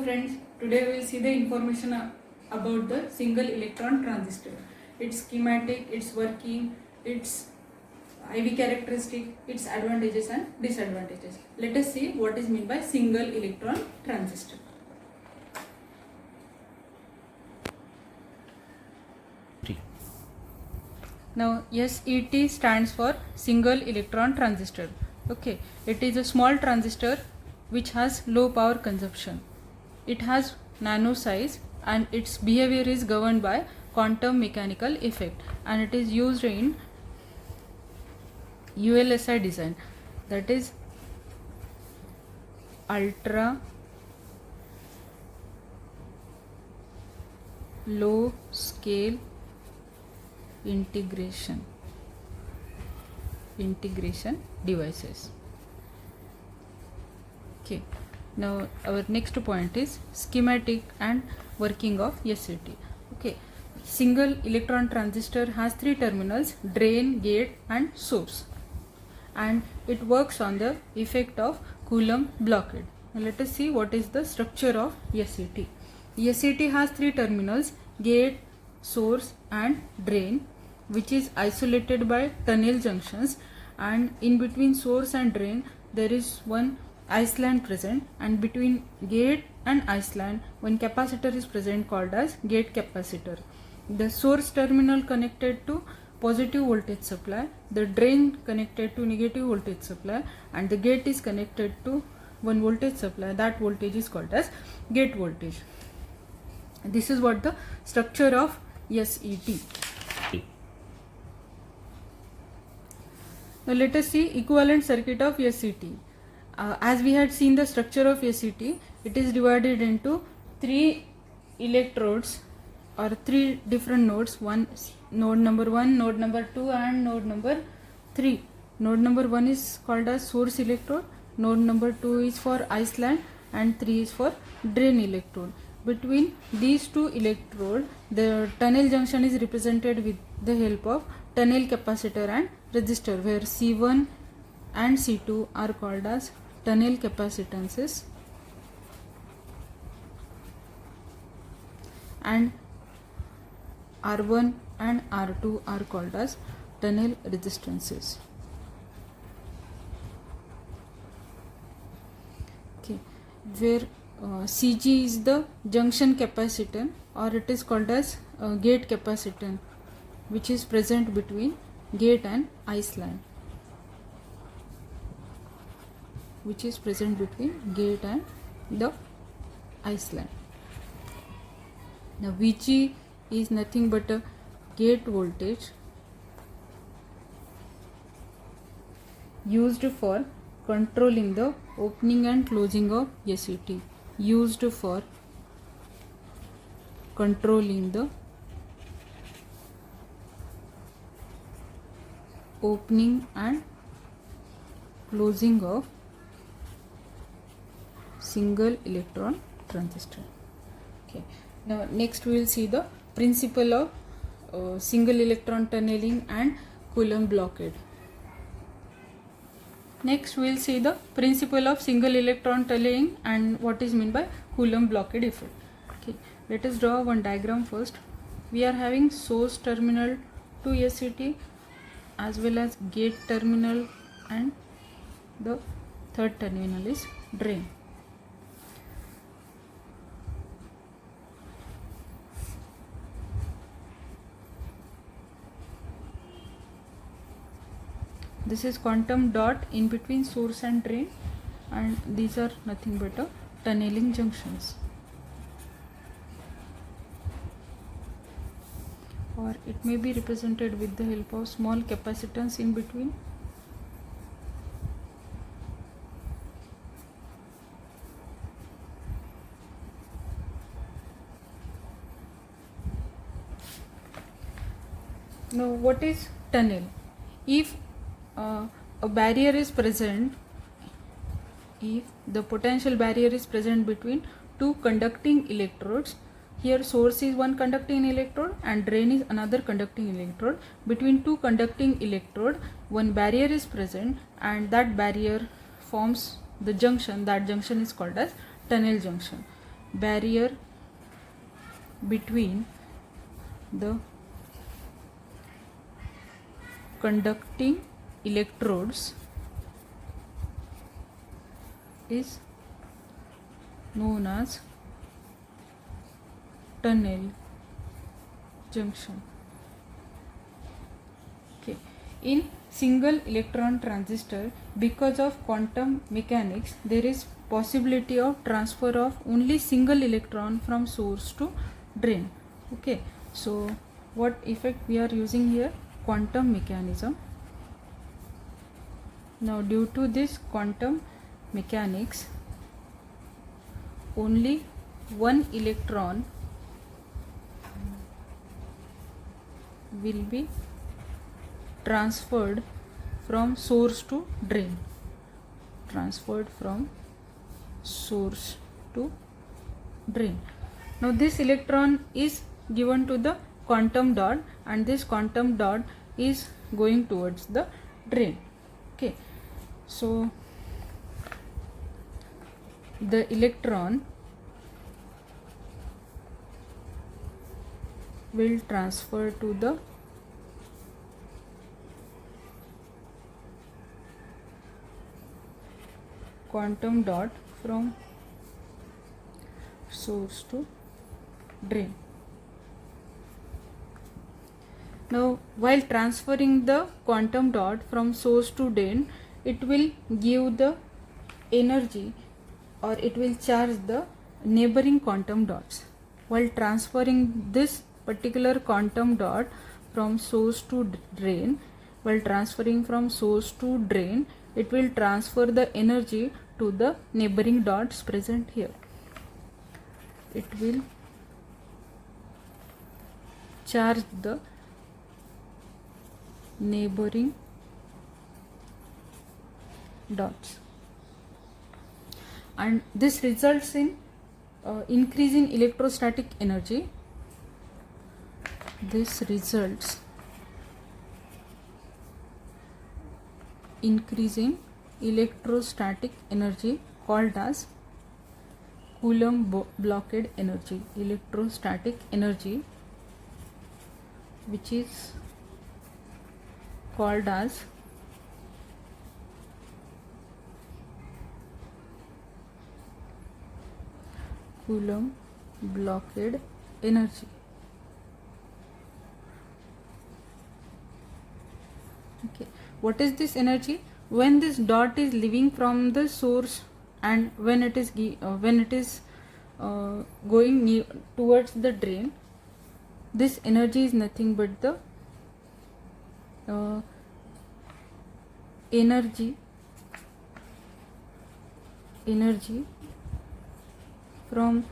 friends, today we will see the information about the single electron transistor, its schematic, its working, its IV characteristic, its advantages and disadvantages. Let us see what is meant by single electron transistor. Now SET stands for single electron transistor. Okay, it is a small transistor which has low power consumption. It has nano size and its behavior is governed by quantum mechanical effect, and it is used in ULSI design, that is ultra low scale integration devices. Okay, now our next point is schematic and working of SET. Okay, single electron transistor has three terminals: drain, gate and source, and it works on the effect of Coulomb blockade. Now let us see what is the structure of SET. SET has three terminals: gate, source and drain, which is isolated by tunnel junctions, and in between source and drain there is one island present, and between gate and island one capacitor is present called as gate capacitor. The source terminal connected to positive voltage supply, the drain connected to negative voltage supply, and the gate is connected to one voltage supply. That voltage is called as gate voltage. This is what the structure of SET. Now let us see equivalent circuit of SET. As we had seen the structure of SET, it is divided into three electrodes or three different nodes. One node number 1, node number 2 and node number 3. Node number 1 is called as source electrode, node number 2 is for island and 3 is for drain electrode. Between these two electrodes, the tunnel junction is represented with the help of tunnel capacitor and resistor, where C1 and C2 are called as tunnel capacitances and R1 and R2 are called as tunnel resistances. Okay, where CG is the junction capacitance, or it is called as gate capacitance, which is present between gate and island, which is present between gate and the island. Now VG is nothing but a gate voltage used for controlling the opening and closing of SET, used for controlling the opening and closing of single electron transistor. Okay, now next we will see the principle of single electron tunneling and Coulomb blockade. Next we will see the principle of single electron tunneling and what is meant by Coulomb blockade effect. Okay, let us draw one diagram first. We are having source terminal to SET as well as gate terminal, and the third terminal is drain. This is quantum dot in between source and drain, and these are nothing but a tunneling junctions, or it may be represented with the help of small capacitance in between. Now what is tunnel? If a barrier is present, if the potential barrier is present between two conducting electrodes, here source is one conducting electrode and drain is another conducting electrode. Between two conducting electrode, one barrier is present, and that barrier forms the junction. That junction is called as tunnel junction. barrier between the conducting electrodes is known as tunnel junction. Okay. In single electron transistor, because of quantum mechanics, there is possibility of transfer of only single electron from source to drain. Okay, so what effect we are using here? Quantum mechanism. Now due to this quantum mechanics, only one electron will be transferred from source to drain. Transferred from source to drain. Now this electron is given to the quantum dot, and this quantum dot is going towards the drain. Okay, so the electron will transfer to the quantum dot from source to drain. Now while transferring the quantum dot from source to drain, it will give the energy, or it will charge the neighboring quantum dots. While transferring this particular quantum dot from source to drain, while transferring from source to drain, it will transfer the energy to the neighboring dots present here. It will charge the neighboring dots, and this results in increase in electrostatic energy. This results increase in electrostatic energy called as Coulomb blockade energy. Electrostatic energy, which is called as Coulomb blockade energy. Okay, what is this energy? When this dot is leaving from the source and when it is going towards the drain, this energy is nothing but the energy from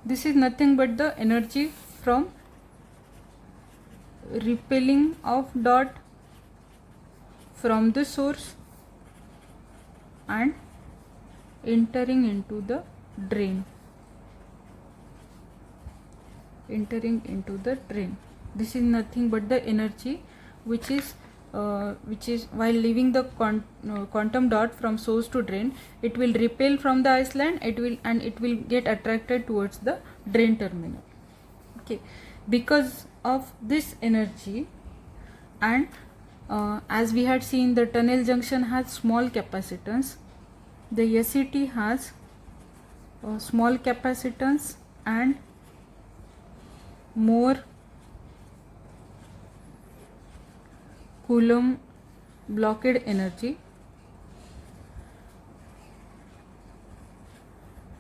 this is nothing but the energy from repelling of dot from the source and entering into the drain. This is nothing but the energy which is while leaving the quantum dot from source to drain, it will repel from the island, it will get attracted towards the drain terminal. Okay, because of this energy, and as we had seen, the tunnel junction has small capacitance, the SET has small capacitance and more Coulomb blockade energy.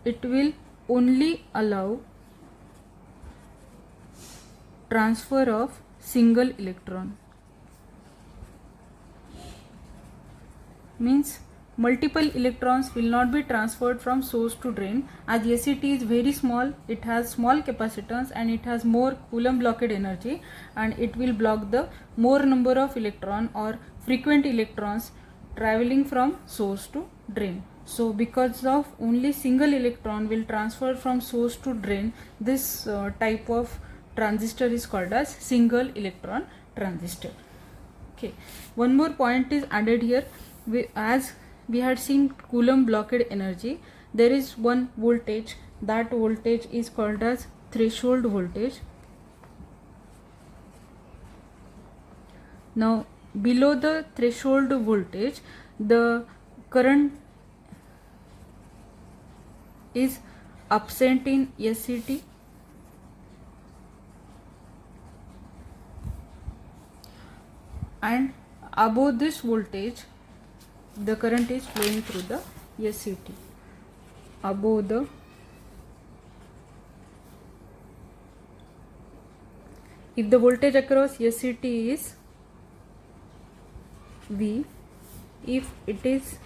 It will only allow transfer of single electron. Means multiple electrons will not be transferred from source to drain, as SET is very small, it has small capacitance and it has more Coulomb blockade energy, and it will block the more number of electron or frequent electrons traveling from source to drain. So because of only single electron will transfer from source to drain, this type of transistor is called as single electron transistor. Okay, one more point is added here. As we had seen Coulomb blockade energy, there is one voltage. That voltage is called as threshold voltage. Now below the threshold voltage, the current is absent in SCT, and above this voltage the current is flowing through the SCT. Above the if the voltage across SCT is V, if it is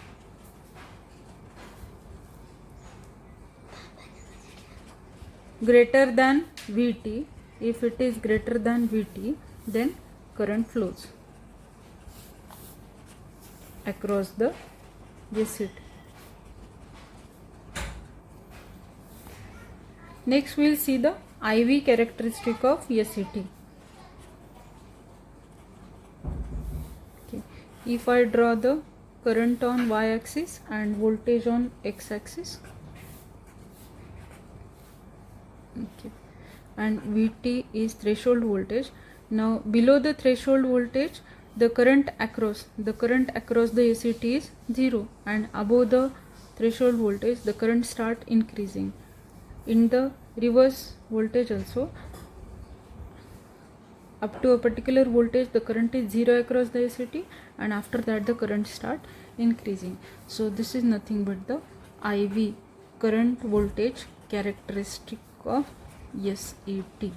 greater than Vt, if it is greater than Vt, then current flows across the SCT. Next we will see the IV characteristic of SCT. Okay. If I draw the current on y-axis and voltage on x-axis, okay, and Vt is threshold voltage. Now below the threshold voltage, the current across the SCT is 0, and above the threshold voltage the current start increasing. In the reverse voltage also, up to a particular voltage the current is 0 across the SCT, and after that the current start increasing. So this is nothing but the IV current voltage characteristic of SCT.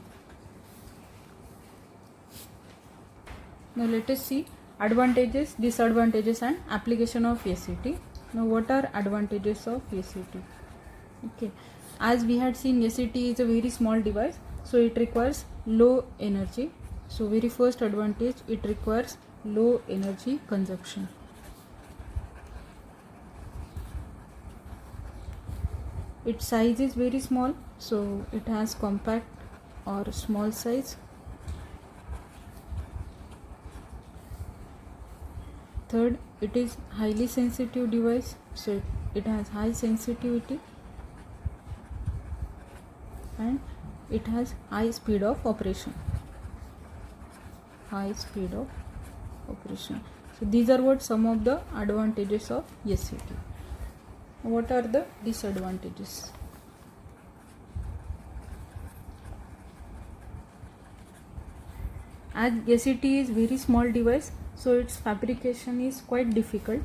Now let us see advantages, disadvantages and application of SCT. Now what are advantages of SCT? Okay, as we had seen, SCT is a very small device, so it requires low energy. So very first advantage, it requires low energy consumption. Its size is very small, so it has compact or small size. Third, it is highly sensitive device, so it has high sensitivity, and it has high speed of operation. So these are what some of the advantages of SCT. What are the disadvantages? As SCT is very small device, so its fabrication is quite difficult.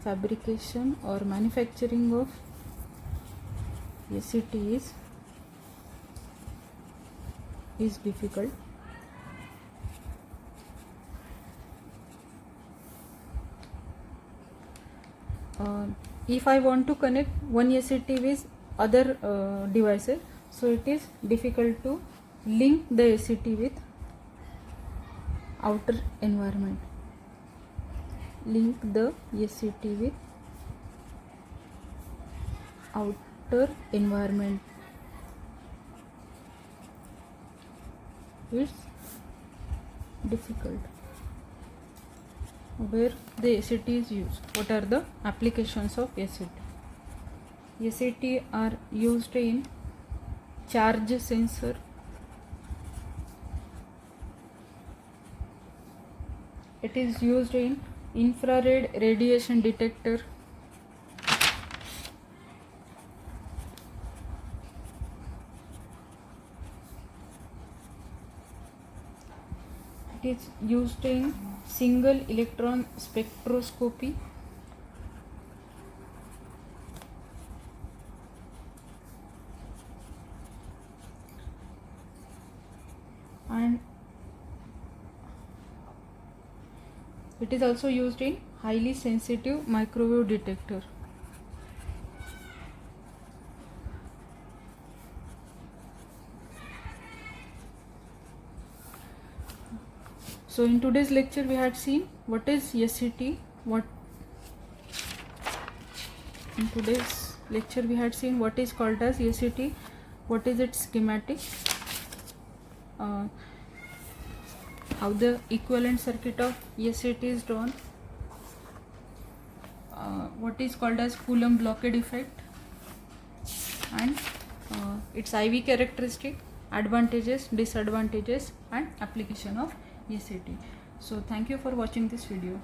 Fabrication or manufacturing of SCT is difficult. If I want to connect one SCT with other devices, so it is difficult to link the SCT with outer environment. Link the SCT with outer environment. It's difficult. Where the SCT is used. What are the applications of SCT? SCT are used in charge sensor, it is used in infrared radiation detector, it is used in single electron spectroscopy, and it is also used in highly sensitive microwave detector. So in today's lecture we had seen what is SCT, what is called as SCT, what is its schematic, how the equivalent circuit of SAT is drawn, what is called as Coulomb blockade effect, and its IV characteristic, advantages, disadvantages, and application of SAT. So thank you for watching this video.